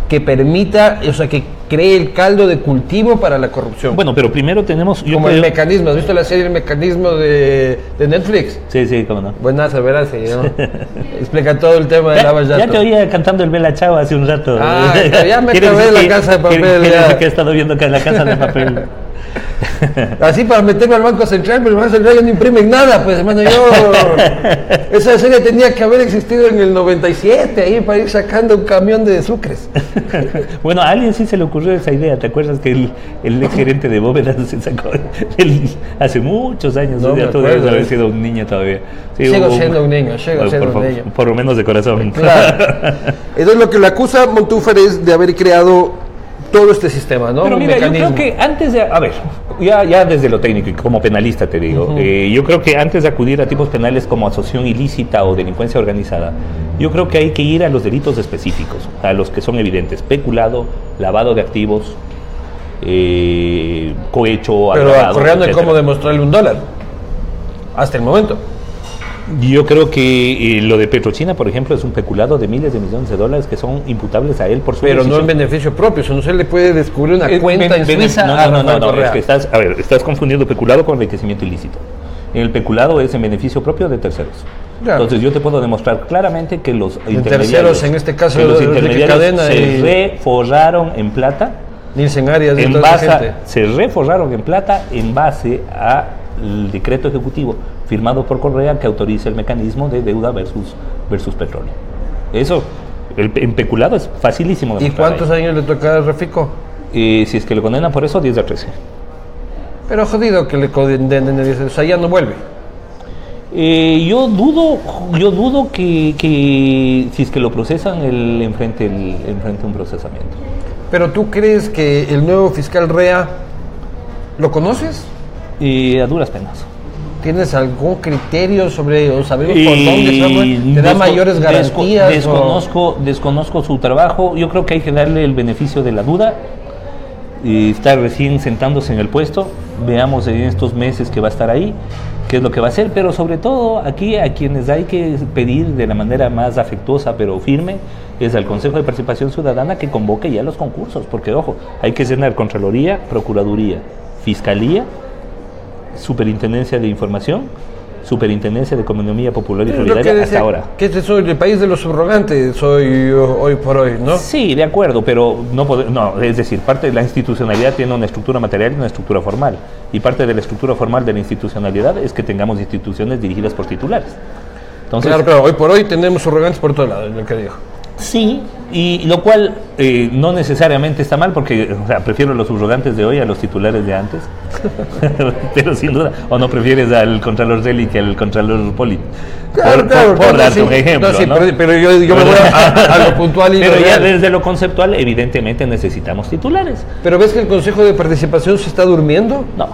que permita, o sea, que cree el caldo de cultivo para la corrupción. Bueno, pero primero tenemos... El mecanismo, ¿has visto la serie El Mecanismo de Netflix? Sí, cómo no. Buenazo, verás, ¿no? Explica todo el tema de Lavallato. Ya te oía cantando el Bella Chao hace un rato. Ya me acabé de La Casa de Papel. Que he estado viendo acá en La Casa de Papel. Así para meterme al Banco Central, pero el Banco Central ya no imprimen nada, pues hermano, esa serie tenía que haber existido en el 97, ahí para ir sacando un camión de sucres. Bueno, a alguien sí se le ocurrió esa idea, ¿te acuerdas que el ex gerente de Bóvedas se sacó hace muchos años? No, tú debes haber sido un niño todavía. Sí, sigo siendo un niño. Por lo menos de corazón. Claro. Entonces lo que le acusa Montúfar es de haber creado todo este sistema, ¿no? Pero mira, yo creo que antes de... A ver, ya desde lo técnico y como penalista te digo, yo creo que antes de acudir a tipos penales como asociación ilícita o delincuencia organizada, yo creo que hay que ir a los delitos específicos, a los que son evidentes: peculado, lavado de activos, cohecho, pero agravado, acordando de cómo demostrarle $1 hasta el momento. Yo creo que lo de Petrochina, por ejemplo, es un peculado de miles de millones de dólares que son imputables a él por su Pero decisión. no en beneficio propio, no se le puede descubrir una cuenta en Suiza. No, es que estás confundiendo peculado con enriquecimiento ilícito. En el peculado es en beneficio propio de terceros. Claro. Entonces yo te puedo demostrar claramente que los intermediarios, terceros, en este caso los intermediarios se reforraron en plata. Nielsen Arias se reforraron en plata en base al decreto ejecutivo firmado por Correa que autoriza el mecanismo de deuda versus petróleo. Eso, en peculado es facilísimo. ¿Y cuántos años le toca a Refico? Si es que le condenan por eso, 10 a 13. Pero jodido que le condenen, o sea, ya no vuelve. Yo dudo que si es que lo procesan, él enfrente un procesamiento. ¿Pero tú crees que el nuevo fiscal Rea lo conoces? A duras penas. ¿Tienes algún criterio sobre, o sabemos por dónde se va? ¿Te da mayores garantías? Desconozco su trabajo. Yo creo que hay que darle el beneficio de la duda. Está recién sentándose en el puesto. Veamos en estos meses que va a estar ahí qué es lo que va a hacer, pero sobre todo aquí a quienes hay que pedir de la manera más afectuosa pero firme es al Consejo de Participación Ciudadana que convoque ya los concursos, porque ojo, hay que llenar Contraloría, Procuraduría, Fiscalía, Superintendencia de Información, Superintendencia de Economía Popular y Solidaria hasta ahora. Que soy el país de los subrogantes, soy hoy por hoy, ¿no? Sí, de acuerdo, pero no, es decir, parte de la institucionalidad tiene una estructura material y una estructura formal, y parte de la estructura formal de la institucionalidad es que tengamos instituciones dirigidas por titulares. Entonces, claro, hoy por hoy tenemos subrogantes por todos lados, lo que digo. Sí, y lo cual no necesariamente está mal, porque o sea, prefiero los subrogantes de hoy a los titulares de antes, pero sin duda, o no prefieres al Contralor Celi que al Contralor Poli, por darte un ejemplo, no, sí, ¿no? pero yo me voy a lo puntual y pero lo ya real. desde lo conceptual, evidentemente necesitamos titulares. ¿Pero ves que el Consejo de Participación se está durmiendo? No.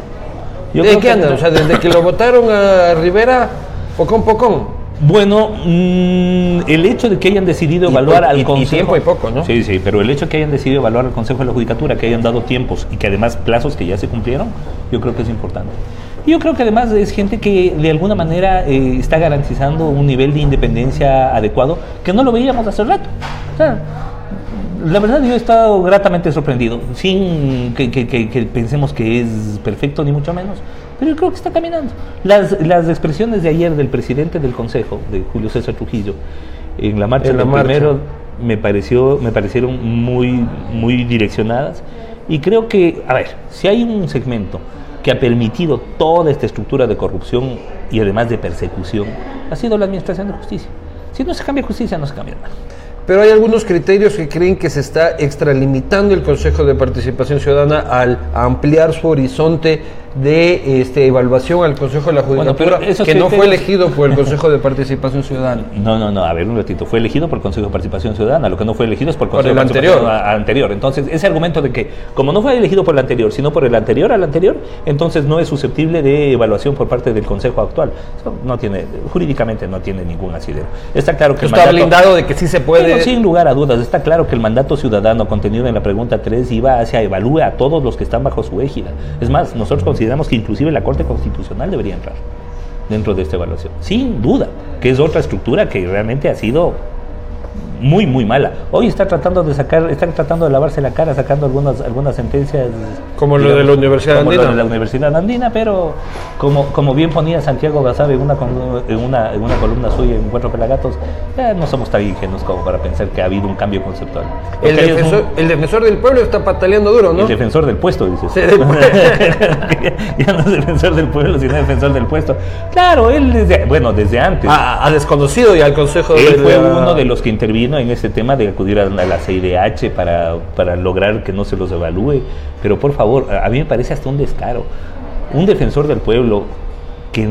¿De qué andan? O sea, desde que lo votaron a Rivera, pocón. Bueno, el hecho de que hayan decidido evaluar al Consejo... Y tiempo y poco, ¿no? Sí, pero el hecho de que hayan decidido evaluar al Consejo de la Judicatura, que hayan dado tiempos y que además plazos que ya se cumplieron, yo creo que es importante. Y yo creo que además es gente que de alguna manera está garantizando un nivel de independencia adecuado, que no lo veíamos hace rato. O sea, la verdad yo he estado gratamente sorprendido, sin que pensemos que es perfecto ni mucho menos, pero yo creo que está caminando. Las expresiones de ayer del presidente del Consejo, de Julio César Trujillo, en la marcha del primero, me parecieron muy direccionadas, y creo que, a ver, si hay un segmento que ha permitido toda esta estructura de corrupción y además de persecución, ha sido la Administración de Justicia. Si no se cambia justicia, no se cambia nada. Pero hay algunos criterios que creen que se está extralimitando el Consejo de Participación Ciudadana al ampliar su horizonte de evaluación al Consejo de la Judicatura, que no fue elegido por el Consejo de Participación Ciudadana. No, a ver un ratito, fue elegido por el Consejo de Participación Ciudadana, lo que no fue elegido es por el Consejo el de Participación anterior. Entonces, ese argumento de que, como no fue elegido por el anterior, sino por el anterior al anterior, entonces no es susceptible de evaluación por parte del Consejo actual. Eso no tiene, jurídicamente no tiene ningún asidero. Está claro que está blindado de que sí se puede. Pero sin lugar a dudas, está claro que el mandato ciudadano contenido en la pregunta 3 iba hacia evalúe a todos los que están bajo su égida. Es más, nosotros consideramos que inclusive la Corte Constitucional debería entrar dentro de esta evaluación, sin duda, que es otra estructura que realmente ha sido muy mala. Hoy están tratando de lavarse la cara sacando algunas sentencias como lo de la Universidad Andina. Lo de la Universidad Andina, pero como bien ponía Santiago Basabe en una columna suya en Cuatro Pelagatos, no somos tan ingenuos como para pensar que ha habido un cambio conceptual. El defensor del pueblo está pataleando duro, ¿no? El defensor del puesto, dices. Sí, ya no es defensor del pueblo, sino defensor del puesto. Claro, él desde antes. Ha desconocido ya el Consejo. Él fue uno de los que intervino en ese tema de acudir a la CIDH para lograr que no se los evalúe. Pero por favor, a mí me parece hasta un descaro. Un defensor del pueblo que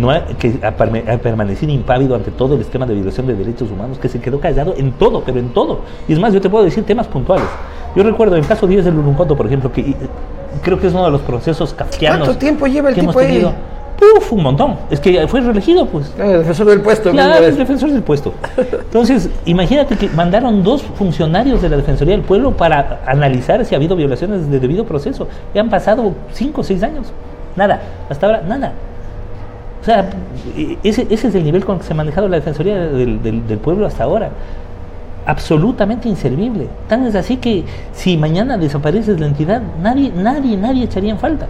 ha permanecido impávido ante todo el esquema de violación de derechos humanos, que se quedó callado en todo, pero en todo. Y es más, yo te puedo decir temas puntuales. Yo recuerdo el caso 10 del Uruncoto, por ejemplo, que creo que es uno de los procesos kafkianos. ¿Cuánto tiempo lleva el que tipo hemos tenido. ahí? Un montón. Es que fue reelegido, pues. El defensor del puesto. Claro, el defensor del puesto. Entonces, imagínate que mandaron 2 funcionarios de la Defensoría del Pueblo para analizar si ha habido violaciones de debido proceso. Y han pasado 5 o 6 años. Nada. Hasta ahora, nada. O sea, ese es el nivel con que se ha manejado la Defensoría del Pueblo hasta ahora. Absolutamente inservible. Tan es así que si mañana desapareces la entidad, nadie echaría en falta.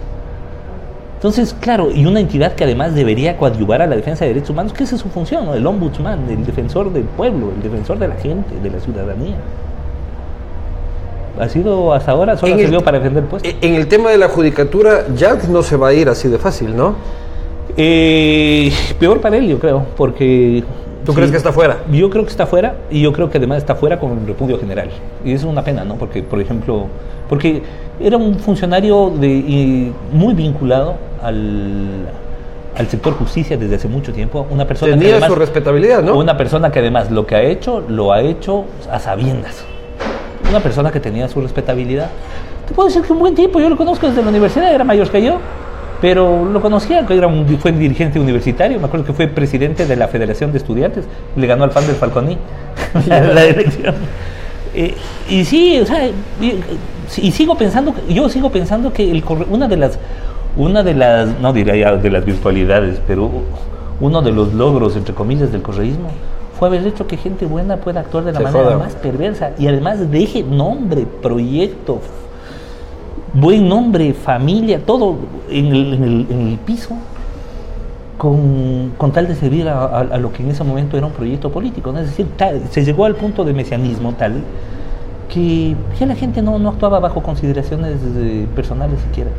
Entonces, claro, y una entidad que además debería coadyuvar a la defensa de derechos humanos, que esa es su función, ¿no? El ombudsman, el defensor del pueblo, el defensor de la gente, de la ciudadanía. Ha sido hasta ahora, solo sirvió para defender el puesto. En el tema de la judicatura, Jack no se va a ir así de fácil, ¿no? Peor para él, yo creo, porque... ¿Tú crees que está fuera? Yo creo que está fuera, y yo creo que además está fuera con el repudio general. Y eso es una pena, ¿no? Porque, por ejemplo, era un funcionario muy vinculado al sector justicia desde hace mucho tiempo. Una persona tenía que además, su respetabilidad, ¿no? Una persona que además lo ha hecho a sabiendas. Una persona que tenía su respetabilidad. Te puedo decir que un buen tipo, yo lo conozco desde la universidad, era mayor que yo. Pero lo conocía, fue un dirigente universitario, me acuerdo que fue presidente de la Federación de Estudiantes, le ganó al fan del Falconi la elección. Y sí, o sea, yo sigo pensando que una de las, no diría ya de las virtualidades, pero uno de los logros, entre comillas, del correísmo, fue haber hecho que gente buena pueda actuar de la manera más perversa, y además deje nombre, proyecto, buen nombre, familia, todo en el piso, con tal de servir a lo que en ese momento era un proyecto político, ¿no? Es decir, se llegó al punto de mesianismo tal que ya la gente no actuaba bajo consideraciones personales siquiera.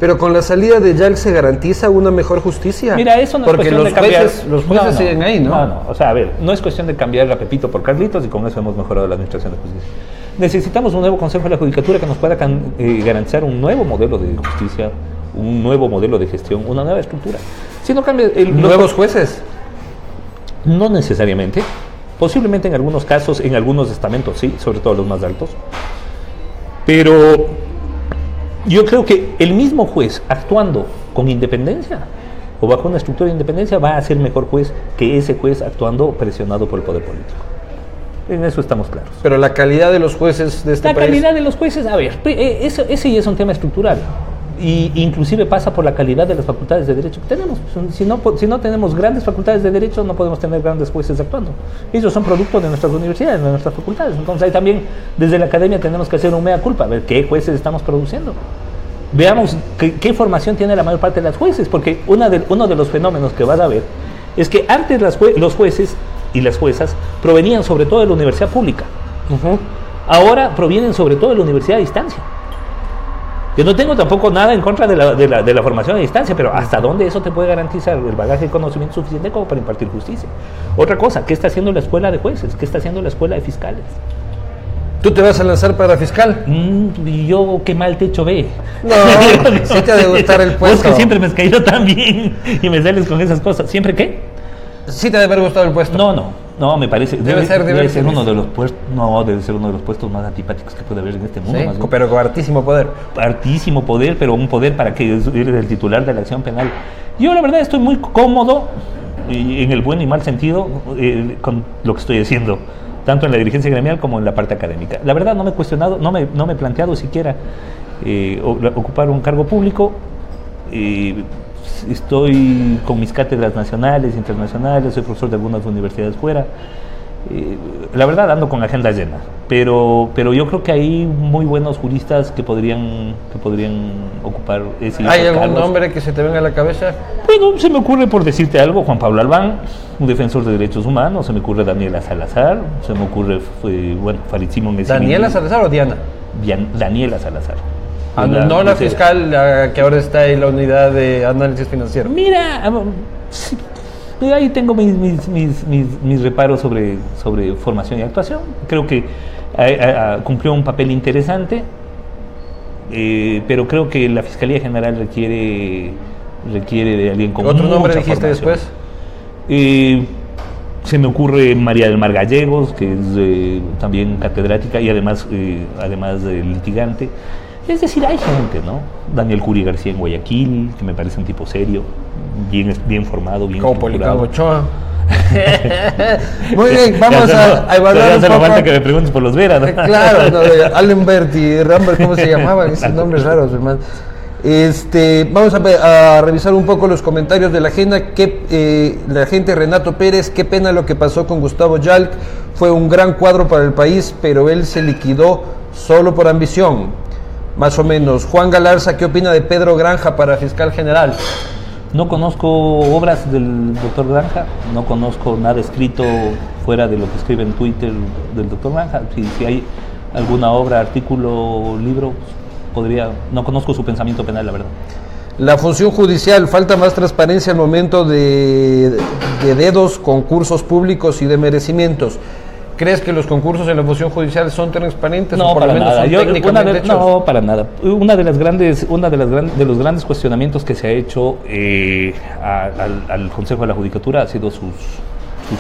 Pero con la salida de Yal se garantiza una mejor justicia. Mira, eso no porque es cuestión de cambiar. Los jueces siguen ahí, ¿no? No, o sea, a ver, no es cuestión de cambiar a Pepito por Carlitos y con eso hemos mejorado la administración de justicia. Necesitamos un nuevo Consejo de la Judicatura que nos pueda garantizar un nuevo modelo de justicia, un nuevo modelo de gestión, una nueva estructura. Si no cambia ¿Nuevos jueces? No necesariamente. Posiblemente en algunos casos, en algunos estamentos sí, sobre todo los más altos. Pero yo creo que el mismo juez actuando con independencia o bajo una estructura de independencia va a ser mejor juez que ese juez actuando presionado por el poder político. En eso estamos claros. Pero la calidad de los jueces de este país... La calidad de los jueces, a ver, ese ya es un tema estructural. Y inclusive pasa por la calidad de las facultades de derecho que tenemos. Si no tenemos grandes facultades de derecho, no podemos tener grandes jueces actuando. Ellos son productos de nuestras universidades, de nuestras facultades. Entonces ahí también desde la academia tenemos que hacer un mea culpa, a ver qué jueces estamos produciendo. Veamos qué formación tiene la mayor parte de las jueces, porque uno de los fenómenos que vas a ver es que antes los jueces y las juezas provenían sobre todo de la universidad pública. Ahora provienen sobre todo de la universidad a distancia. Yo no tengo tampoco nada en contra de la formación a distancia, pero ¿hasta dónde eso te puede garantizar el bagaje de conocimiento suficiente como para impartir justicia? Otra cosa, ¿qué está haciendo la escuela de jueces? ¿Qué está haciendo la escuela de fiscales? ¿Tú te vas a lanzar para fiscal? Y yo, qué mal techo ve. No, sí te ha de gustar el puesto. Vos que siempre me has caído tan bien y me sales con esas cosas. ¿Siempre qué? Sí te ha de haber gustado el puesto. No, me parece. Debe ser uno de los puestos. No, debe ser uno de los puestos más antipáticos que puede haber en este mundo. Sí, más bien. pero con hartísimo poder. Hartísimo poder, pero un poder para que eres el titular de la acción penal. Yo, la verdad, estoy muy cómodo, en el buen y mal sentido, con lo que estoy haciendo, tanto en la dirigencia gremial como en la parte académica. La verdad, no me he cuestionado, no me he planteado siquiera ocupar un cargo público. Estoy con mis cátedras nacionales, internacionales, soy profesor de algunas universidades fuera. La verdad ando con la agenda llena, pero yo creo que hay muy buenos juristas que podrían ocupar ese ¿Hay algún cargos. nombre que se te venga a la cabeza? Bueno, se me ocurre, por decirte algo, Juan Pablo Albán, un defensor de derechos humanos, se me ocurre Daniela Salazar, se me ocurre Farid Simón Messi. ¿Daniela Salazar o Diana? Daniela Salazar. No la fiscal que ahora está en la unidad de análisis financiero. Mira, sí, ahí tengo mis reparos sobre formación y actuación. Creo que cumplió un papel interesante, pero creo que la Fiscalía General requiere de alguien con ¿Otro nombre mucha dijiste formación. después? Se me ocurre María del Mar Gallegos, que es también catedrática y además litigante. Es decir, hay gente, ¿no? Daniel Curi García en Guayaquil, que me parece un tipo serio, bien formado, bien Como estructurado. Policán Ochoa. Muy bien, vamos a evaluar un poco. poco. Que me preguntes por los Vera, ¿no? Claro, Allenbert y Rambert, ¿cómo se llamaban? Esos nombres raros, hermano. Vamos a revisar un poco los comentarios de la agenda. La gente Renato Pérez, qué pena lo que pasó con Gustavo Yalc, fue un gran cuadro para el país, pero él se liquidó solo por ambición. Más o menos. Juan Galarza, ¿qué opina de Pedro Granja para fiscal general? No conozco obras del doctor Granja, no conozco nada escrito fuera de lo que escribe en Twitter del doctor Granja. Si hay alguna obra, artículo, libro, no conozco su pensamiento penal, la verdad. La función judicial, falta más transparencia al momento de dedos, concursos públicos y de merecimientos. ¿Crees que los concursos en la función judicial son transparentes? No, o por para lo menos nada. son técnicamente hechos? No, para nada. De los grandes cuestionamientos que se ha hecho al Consejo de la Judicatura ha sido sus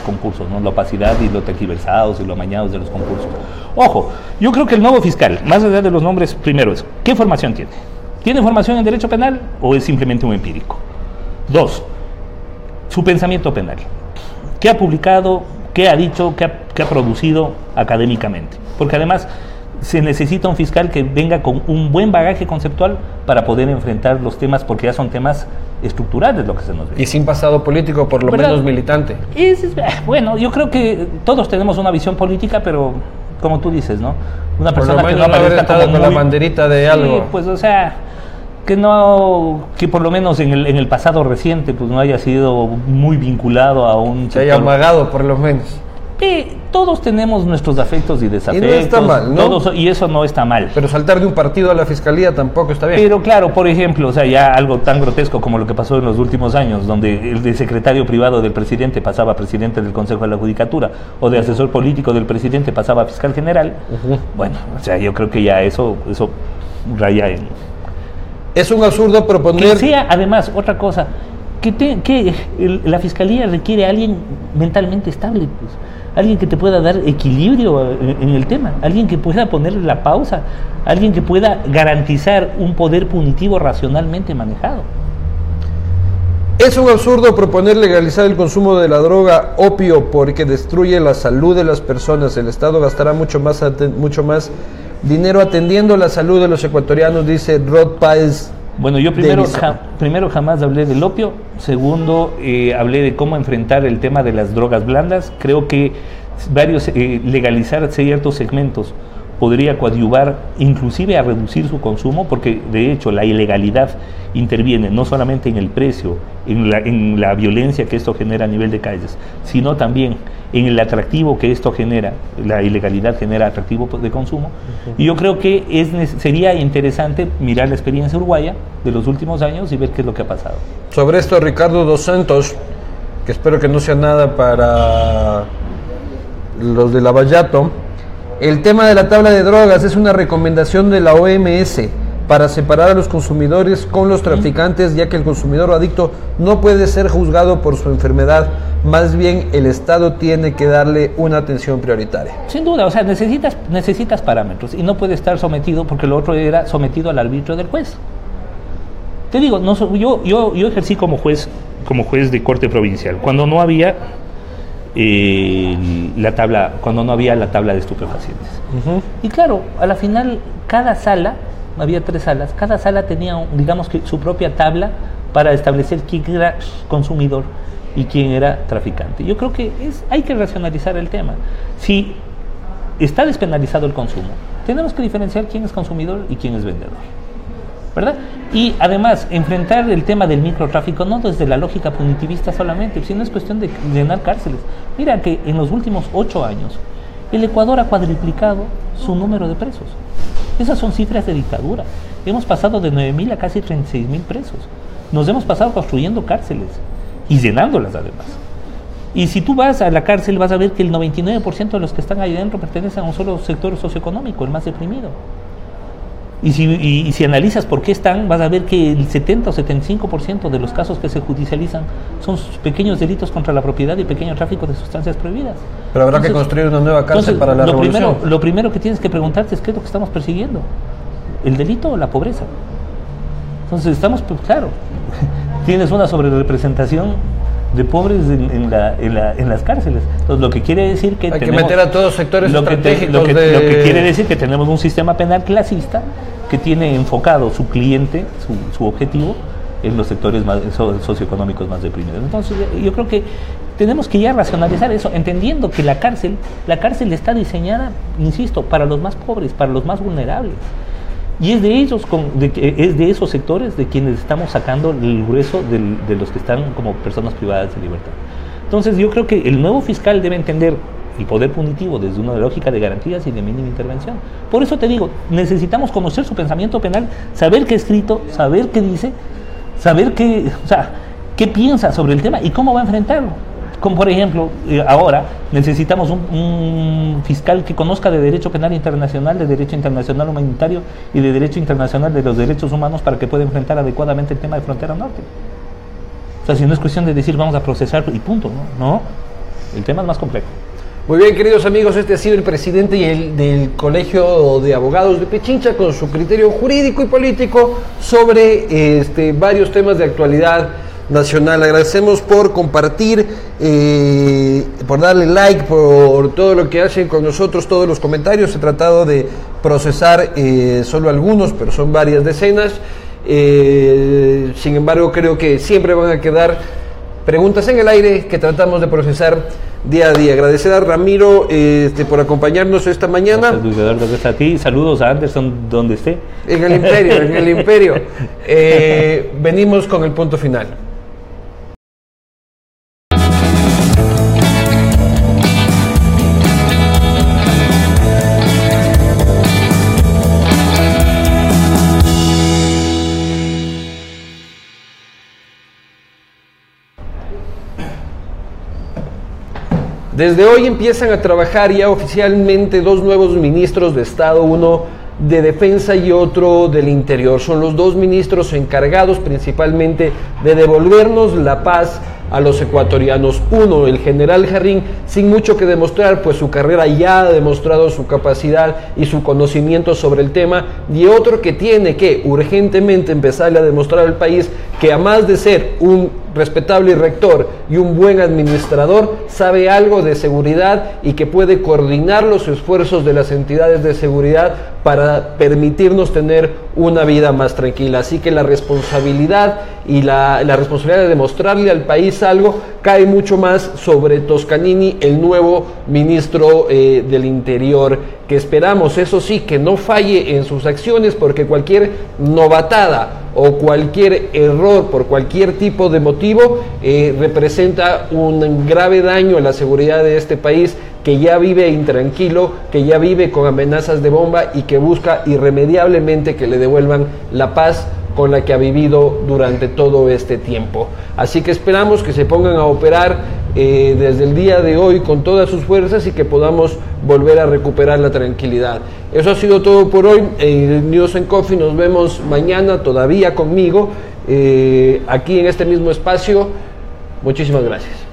concursos, ¿no? La opacidad y lo tergiversados y lo amañados de los concursos. Ojo, yo creo que el nuevo fiscal, más allá de los nombres, primero es, ¿qué formación tiene? ¿Tiene formación en derecho penal o es simplemente un empírico? 2, su pensamiento penal. ¿Qué ha publicado? ¿Qué ha dicho? ¿Qué ha producido académicamente? Porque además se necesita un fiscal que venga con un buen bagaje conceptual para poder enfrentar los temas, porque ya son temas estructurales lo que se nos ve. Y sin pasado político, por lo ¿verdad? menos militante. Bueno, yo creo que todos tenemos una visión política, pero como tú dices, ¿no? Una Por lo persona que menos no haber aparezca estado como con la muy... banderita de Sí, algo. pues o sea, que por lo menos en el pasado reciente pues no haya sido muy vinculado a un Se haya amagado, por lo menos. Todos tenemos nuestros afectos y desafectos. Y no está mal, ¿no? Y eso no está mal. Pero saltar de un partido a la fiscalía tampoco está bien. Pero claro, por ejemplo, o sea, ya algo tan grotesco como lo que pasó en los últimos años, donde el de secretario privado del presidente pasaba a presidente del Consejo de la Judicatura, o de asesor político del presidente pasaba a fiscal general. Bueno, o sea, yo creo que ya eso raya en... Es un absurdo proponer... Que sea, además, otra cosa, la fiscalía requiere a alguien mentalmente estable, pues. Alguien que te pueda dar equilibrio en el tema, alguien que pueda ponerle la pausa, alguien que pueda garantizar un poder punitivo racionalmente manejado. Es un absurdo proponer legalizar el consumo de la droga opio porque destruye la salud de las personas. El Estado gastará mucho más dinero atendiendo la salud de los ecuatorianos, dice Rod Páez. Bueno, yo primero jamás hablé del opio. Segundo, hablé de cómo enfrentar el tema de las drogas blandas. Creo que legalizar ciertos segmentos podría coadyuvar inclusive a reducir su consumo, porque de hecho la ilegalidad interviene no solamente en el precio, en la violencia que esto genera a nivel de calles, sino también en el atractivo que esto genera. La ilegalidad genera atractivo de consumo. Y yo creo que sería interesante mirar la experiencia uruguaya de los últimos años y ver qué es lo que ha pasado. Sobre esto, Ricardo Dos Santos, que espero que no sea nada para los de Lavallato: el tema de la tabla de drogas es una recomendación de la OMS para separar a los consumidores con los traficantes, ya que el consumidor o adicto no puede ser juzgado por su enfermedad, más bien el Estado tiene que darle una atención prioritaria. Sin duda, o sea, necesitas parámetros y no puede estar sometido, porque lo otro era sometido al arbitrio del juez. Te digo, yo ejercí como juez de corte provincial cuando no había la tabla de estupefacientes. Y claro, a la final cada sala, había 3 salas, cada sala tenía, digamos, que su propia tabla para establecer quién era consumidor y quién era traficante. Yo creo que hay que racionalizar el tema. Si está despenalizado el consumo, tenemos que diferenciar quién es consumidor y quién es vendedor, ¿verdad? Y además, enfrentar el tema del microtráfico no desde la lógica punitivista solamente, sino es cuestión de llenar cárceles. Mira que en los últimos 8 años, el Ecuador ha cuadriplicado su número de presos. Esas son cifras de dictadura. Hemos pasado de 9.000 a casi 36.000 presos. Nos hemos pasado construyendo cárceles y llenándolas además. Y si tú vas a la cárcel, vas a ver que el 99% de los que están ahí dentro pertenecen a un solo sector socioeconómico, el más deprimido. Y si analizas por qué están, vas a ver que el 70 o 75% de los casos que se judicializan son pequeños delitos contra la propiedad y pequeño tráfico de sustancias prohibidas. Pero habrá que construir una nueva cárcel para la revolución. Lo primero que tienes que preguntarte es qué es lo que estamos persiguiendo, el delito o la pobreza. Entonces claro, tienes una sobrerepresentación de pobres en las cárceles. Entonces, lo que quiere decir que hay que meter a todos sectores estratégicos. Lo que quiere decir que tenemos un sistema penal clasista que tiene enfocado su cliente, su objetivo, en los sectores socioeconómicos más deprimidos. Entonces, yo creo que tenemos que ya racionalizar eso, entendiendo que la cárcel está diseñada, insisto, para los más pobres, para los más vulnerables. Y es de esos sectores de quienes estamos sacando el grueso de los que están como personas privadas de libertad. Entonces yo creo que el nuevo fiscal debe entender el poder punitivo desde una lógica de garantías y de mínima intervención. Por eso te digo, necesitamos conocer su pensamiento penal, saber qué ha escrito, saber qué dice, saber qué piensa sobre el tema y cómo va a enfrentarlo. Como por ejemplo, ahora necesitamos un fiscal que conozca de derecho penal internacional, de derecho internacional humanitario y de derecho internacional de los derechos humanos para que pueda enfrentar adecuadamente el tema de frontera norte. O sea, si no es cuestión de decir vamos a procesar y punto, ¿no? El tema es más complejo. Muy bien, queridos amigos, este ha sido el presidente del Colegio de Abogados de Pichincha con su criterio jurídico y político sobre varios temas de actualidad nacional. Agradecemos por compartir, por darle like, por todo lo que hacen con nosotros, todos los comentarios. He tratado de procesar solo algunos, pero son varias decenas. Sin embargo, creo que siempre van a quedar preguntas en el aire que tratamos de procesar día a día. Agradecer a Ramiro por acompañarnos esta mañana. Gracias, Luis Eduardo, que está aquí. Saludos a Anderson, donde esté. En el Imperio. Venimos con el punto final. Desde hoy empiezan a trabajar ya oficialmente dos nuevos ministros de Estado, uno de Defensa y otro del Interior. Son los dos ministros encargados principalmente de devolvernos la paz a los ecuatorianos. Uno, el general Jarrín, sin mucho que demostrar, pues su carrera ya ha demostrado su capacidad y su conocimiento sobre el tema, y otro que tiene que urgentemente empezarle a demostrar al país que, además de ser un respetable rector y un buen administrador, sabe algo de seguridad y que puede coordinar los esfuerzos de las entidades de seguridad para permitirnos tener una vida más tranquila. Así que la responsabilidad y la responsabilidad de demostrarle al país algo cae mucho más sobre Toscanini, el nuevo ministro del Interior, que esperamos, eso sí, que no falle en sus acciones, porque cualquier novatada o cualquier error por cualquier tipo de motivo representa un grave daño a la seguridad de este país, que ya vive intranquilo, que ya vive con amenazas de bomba y que busca irremediablemente que le devuelvan la paz con la que ha vivido durante todo este tiempo. Así que esperamos que se pongan a operar desde el día de hoy con todas sus fuerzas y que podamos volver a recuperar la tranquilidad. Eso ha sido todo por hoy. En News and Coffee nos vemos mañana, todavía conmigo, aquí en este mismo espacio. Muchísimas gracias.